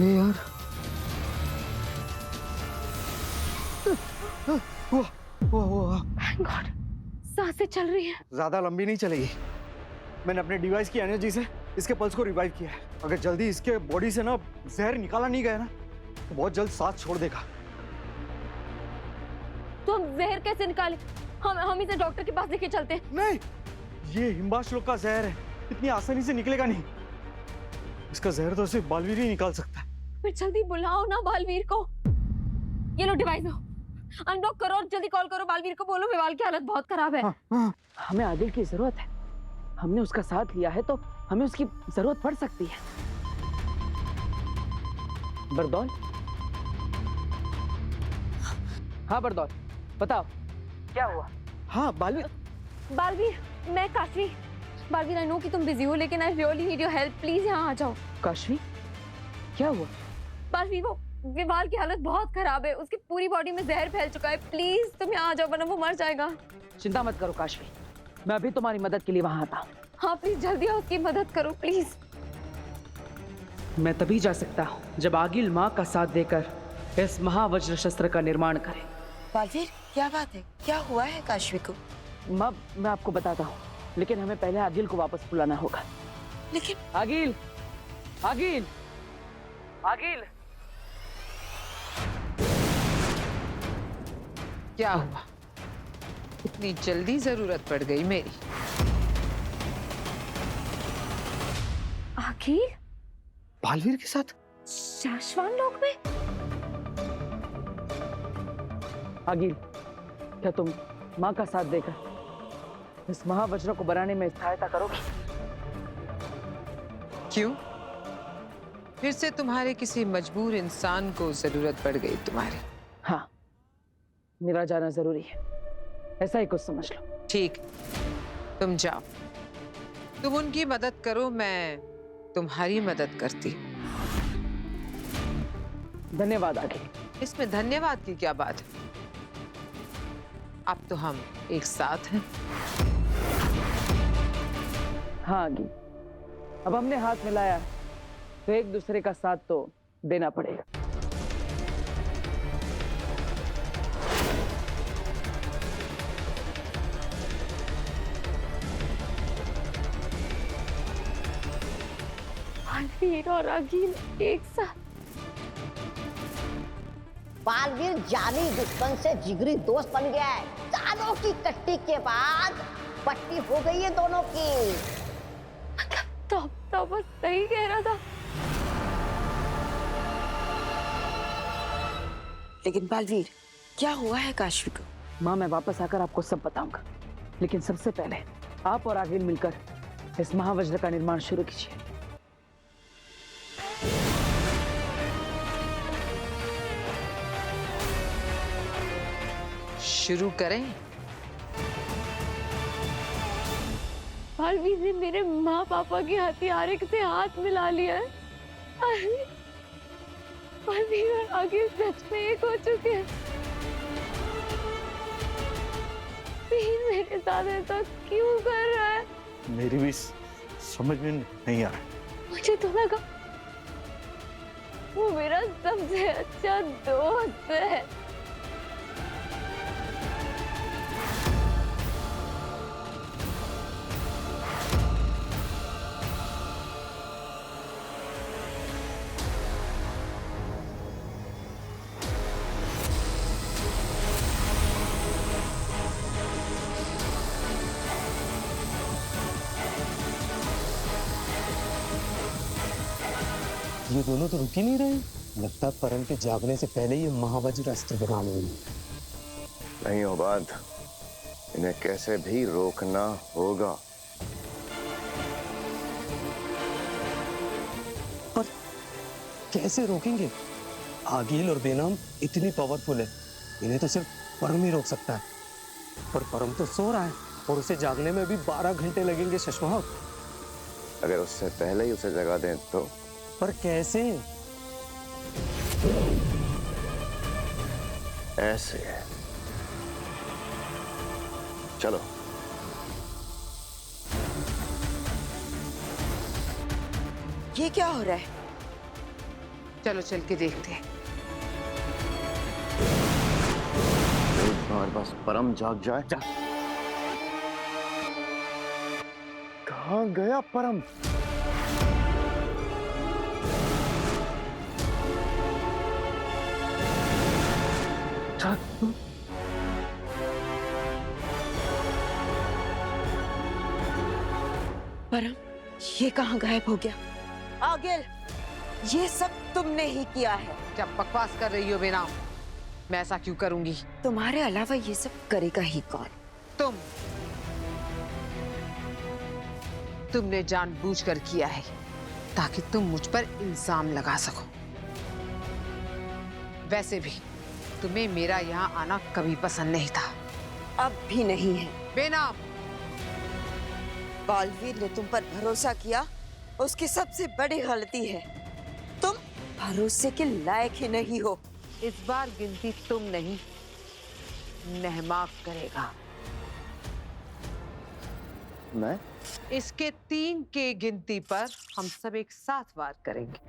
अरे यार, वाह वाह वाह, थैंक गॉड, सांसें चल रही है। ज्यादा लंबी नहीं चलेगी। मैंने अपने डिवाइस की एनर्जी से इसके पल्स को रिवाइव किया है। अगर जल्दी इसके बॉडी से ना जहर निकाला नहीं गया ना तो बहुत जल्द सांस छोड़ देगा। तो हम जहर कैसे निकालें? हम इसे डॉक्टर के पास लेके चलते हैं। नहीं, ये हिम्बाश्लोक का जहर है, इतनी आसानी से निकलेगा नहीं। इसका जहर तो सिर्फ बालवीर ही निकाल सकता है। फिर जल्दी बुलाओ ना बालवीर को। ये लो डिवाइस दो, अनब्लॉक करो और जल्दी कॉल करो। बालवीर को बोलो विवाल की हालत बहुत खराब है। हाँ। हमें आदिल की जरूरत है। हमने उसका साथ लिया है तो हमें उसकी जरूरत पड़ सकती है। बरदौल, हाँ बरदौल, बताओ क्या हुआ? हाँ बालवीर, बालवीर, मैं काशवी। बालवीर, आई नो कि तुम बिजी हो लेकिन I really need your help. Please यहाँ आ जाओ। काशवी, क्या हुआ? बालवीर, वो विवाल की हालत बहुत खराब है। उसकी पूरी बॉडी में जहर फैल चुका है। प्लीज तुम यहाँ आ जाओ वरना वो मर जाएगा। चिंता मत करो काशवी, मैं अभी तुम्हारी मदद के लिए वहां आता हूँ। हाँ प्लीज जल्दी आओ, उसकी मदद करो प्लीज। मैं तभी जा सकता हूँ जब आगिल माँ का साथ देकर इस महावज्र शस्त्र का निर्माण करे। बालवीर, क्या बात है? क्या हुआ है काशवी को? माँ, मैं आपको बताता हूँ, लेकिन हमें पहले आगिल को वापस बुलाना होगा। लेकिन आगिल, आगिल, आगिल, क्या हुआ? इतनी जल्दी जरूरत पड़ गई मेरी? आखिर बालवीर के साथ शाश्वान लोक में? आगिल, क्या तुम माँ का साथ देकर इस महावज्र को बनाने में सहायता करोगी? क्यों? फिर से तुम्हारे किसी मजबूर इंसान को जरूरत पड़ गई तुम्हारी? हाँ, मेरा जाना जरूरी है, ऐसा ही कुछ समझ लो। ठीक, तुम जाओ, तुम उनकी मदद करो, मैं तुम्हारी मदद करती। धन्यवाद आगिल। इसमें धन्यवाद की क्या बात है? अब तो हम एक साथ हैं। हाँ आगिल, अब हमने हाथ मिलाया है, तो एक दूसरे का साथ तो देना पड़ेगा। बालवीर और आखिर एक साथ। बालवीर जानी दुश्मन से जिगरी दोस्त बन गया है। सालों की कट्टी के बाद पट्टी हो गई है दोनों की। तो बस सही कह रहा था। लेकिन बालवीर, क्या हुआ है काशवी को? माँ, मैं वापस आकर आपको सब बताऊंगा, लेकिन सबसे पहले आप और आगिल मिलकर इस महावज्र का निर्माण शुरू कीजिए। शुरू करें? बालवीर ने मेरे माँ पापा के हथियारे से हाथ मिला लिया है। बालवीर और आगे सच में एक हो चुके हैं। प्लीज मेरे साथ ऐसा क्यों कर रहा है? मेरी भी समझ में नहीं आ रहा। मुझे तो लगा वो मेरा सबसे अच्छा दोस्त है। ये दोनों तो रुक ही नहीं रहे। लगता है परम के जागने से पहले ही महावज्र अस्त्र बना लेंगे। नहीं उबाद, इन्हें कैसे भी रोकना होगा। पर कैसे रोकेंगे? आगिल और बेनाम इतनी पावरफुल है, इन्हें तो सिर्फ परम ही रोक सकता है। पर परम तो सो रहा है और उसे जागने में भी 12 घंटे लगेंगे शशवाहक। अगर उससे पहले ही उसे जगा दें तो? पर कैसे? ऐसे। चलो। ये क्या हो रहा है? चलो चल के देखते हैं। एक बार बस परम जाग जाए। कहाँ गया परम? परम, ये कहाँ गायब हो गया? आगिल, ये सब तुमने ही किया है। जब बकवास कर रही हो बेनाम, मैं ऐसा क्यों करूंगी? तुम्हारे अलावा ये सब करेगा ही कौन? तुमने जानबूझकर किया है ताकि तुम मुझ पर इल्जाम लगा सको। वैसे भी तुम्हें मेरा यहाँ आना कभी पसंद नहीं था। अब भी नहीं है। बेनाम, बालवीर ने तुम पर भरोसा किया, उसकी सबसे बड़ी गलती है। तुम भरोसे के लायक ही नहीं हो। इस बार गिनती तुम नहीं, नहमाक करेगा। मैं? इसके 3 के गिनती पर हम सब एक साथ वार करेंगे।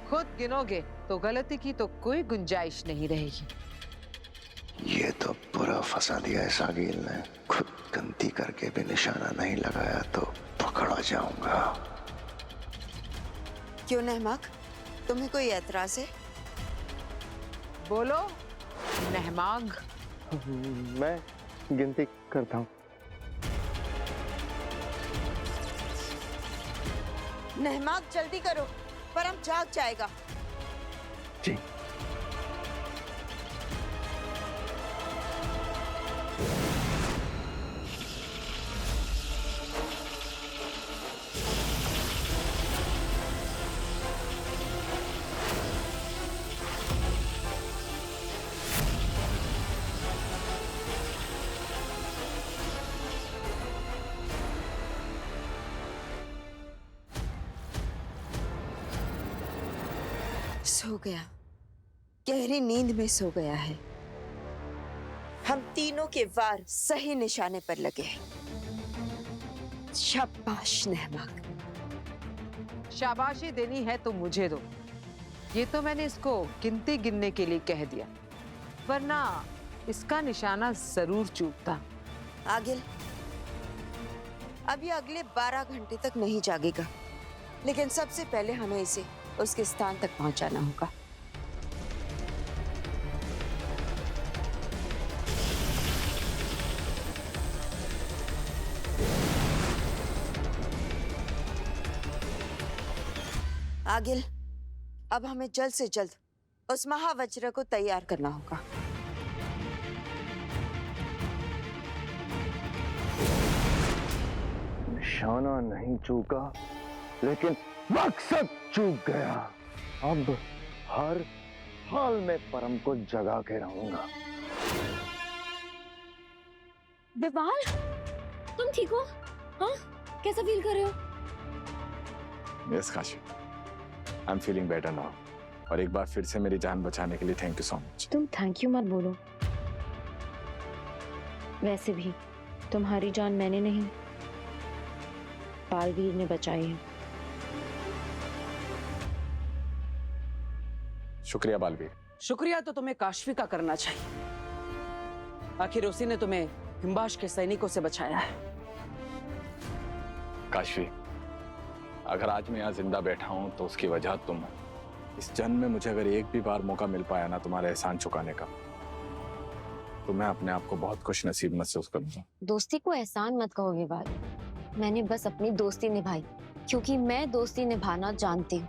खुद गिनोगे तो गलती की तो कोई गुंजाइश नहीं रहेगी। ये तो पूरा फंसा दिया है सागिल ने। खुद गलती करके भी निशाना नहीं लगाया तो पकड़ा जाऊंगा। क्यों नहमाक, तुम्हें कोई एतराज है? बोलो नहमाग। मैं गिनती करता हूँ। नहमाक जल्दी करो, परम जाग जाएगा। जी। सो गया, गहरी नींद में सो गया है। हम तीनों के वार सही निशाने पर लगे हैं। शाबाश नहमाक। शाबाशी देनी है तो मुझे दो। ये तो मैंने इसको गिनती गिनने के लिए कह दिया, वरना इसका निशाना जरूर चूकता। आगिल, अभी अगले 12 घंटे तक नहीं जागेगा, लेकिन सबसे पहले हमें इसे उसके स्थान तक पहुंचाना होगा। आगिल, अब हमें जल्द से जल्द उस महावज्र को तैयार करना होगा। निशाना नहीं चूका, लेकिन मकसद चूक गया। अब हर हाल में परम को जगा के रहूंगा। विवाल, तुम ठीक हो? हाँ, कैसा फील कर रहे हो? Yes Kashi, I am feeling better now. और एक बार फिर से मेरी जान बचाने के लिए थैंक यू सो मच। तुम थैंक यू मत बोलो। वैसे भी तुम्हारी जान मैंने नहीं, बालवीर ने बचाई है। शुक्रिया बालवीर। शुक्रिया तो तुम्हें काशवी का करना चाहिए। आखिर उसी ने तुम्हें हिम्बाश के सैनिकों से बचाया है। काशवी, अगर आज मैं यहाँ जिंदा बैठा हूँ तो उसकी वजह तुम हो। इस जन्म में मुझे अगर एक भी बार मौका मिल पाया ना तुम्हारे एहसान चुकाने का, तो मैं अपने आप को बहुत खुश नसीब महसूस करूंगा। दोस्ती को एहसान मत कहो विवाल। मैंने बस अपनी दोस्ती निभाई, क्योंकि मैं दोस्ती निभाना जानती हूँ।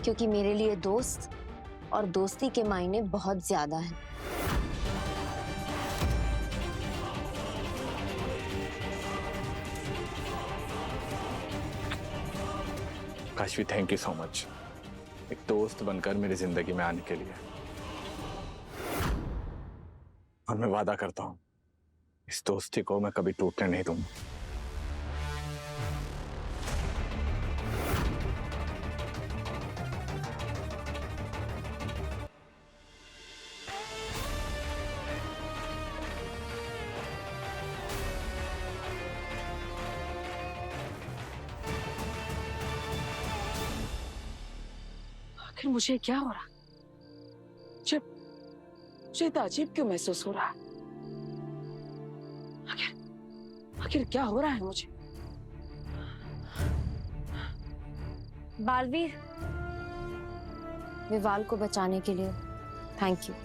क्योंकि मेरे लिए दोस्त और दोस्ती के मायने बहुत ज्यादा हैं। Kashvi, thank you so much, एक दोस्त बनकर मेरी जिंदगी में आने के लिए। और मैं वादा करता हूँ इस दोस्ती को मैं कभी टूटने नहीं दूंगा। आखिर मुझे क्या हो रहा? मुझे इतना अजीब क्यों महसूस हो रहा है? आखिर क्या हो रहा है मुझे? बालवीर, विवाल को बचाने के लिए thank you.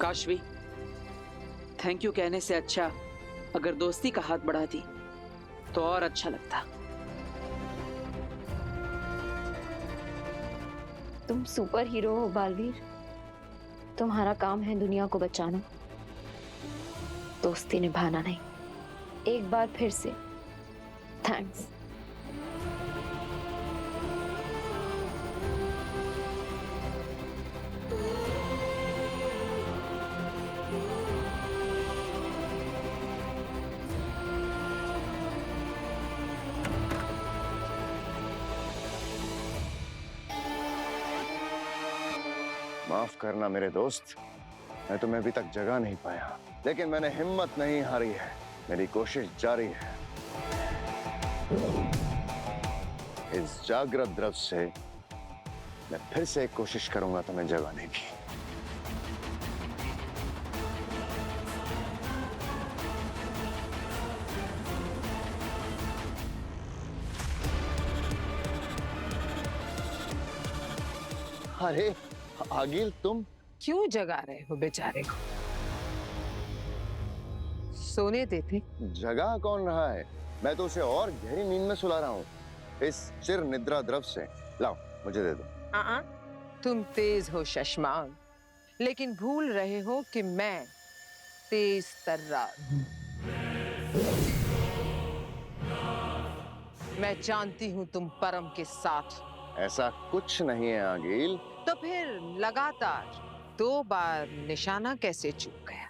Kashvi, thank you कहने से अच्छा अगर दोस्ती का हाथ बढ़ाती तो और अच्छा लगता। तुम सुपर हीरो हो बालवीर। तुम्हारा काम है दुनिया को बचाना, दोस्ती निभाना नहीं। एक बार फिर से थैंक्स। माफ करना मेरे दोस्त, मैं तुम्हें अभी तक जगा नहीं पाया, लेकिन मैंने हिम्मत नहीं हारी है। मेरी कोशिश जारी है। इस जागृत द्रव से मैं फिर से एक कोशिश करूंगा तुम्हें जगाने की। अरे आगिल, तुम क्यों जगा रहे हो बेचारे को? सोने देते। जगा कौन रहा है? मैं तो उसे और गहरी नींद में सुला रहा हूँ इस चिर निद्रा द्रव से। लाओ, मुझे दे दो। तुम तेज हो शशमान, लेकिन भूल रहे हो कि मैं तेज तर्रार हूं। मैं जानती हूं तुम परम के साथ। ऐसा कुछ नहीं है आगिल। तो फिर लगातार 2 बार निशाना कैसे चूक गया?